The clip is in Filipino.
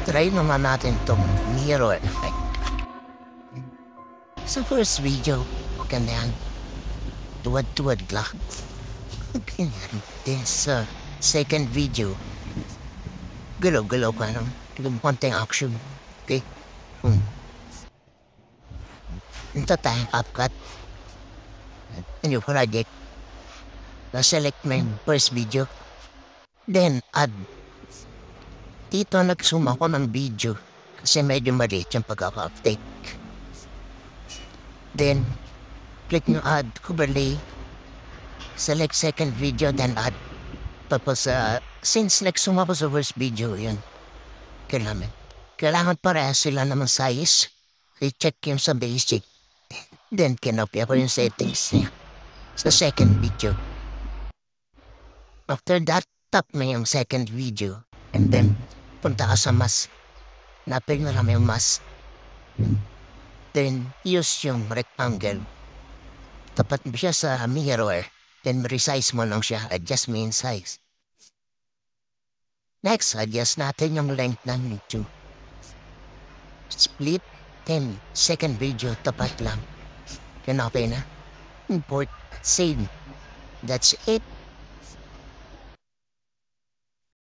Try naman natin tong mirror effect. Sa first video, ganyan. Tuwad-tuwad lang. Ganyan. Then sa second video, galaw-galaw ka ng konting action. Okay? Ito tayong CapCut. New project. Na-select mo yung first video. Then, add. Dito nag-zoom ako ng video kasi medyo maliit yung pagkaka-update. Then, click nyo add overlay. Select second video, then add. Tapos, since nag-zoom ako sa first video, yun. Kailangan parehas sila naman size. I-check yung sa basic. Then, kinopya ko yung settings niya sa second video. After that, tap mo yung second video. And then, punta ka sa mask. Napil na lang yung mask. Then, use yung rectangle. Tapat mo siya sa mirror. Then, resize mo lang siya. Adjust mo yung size. Next, adjust natin yung length ng video. Split. Then, second video, tapat lang. Yun okay na. Import. Save. That's it.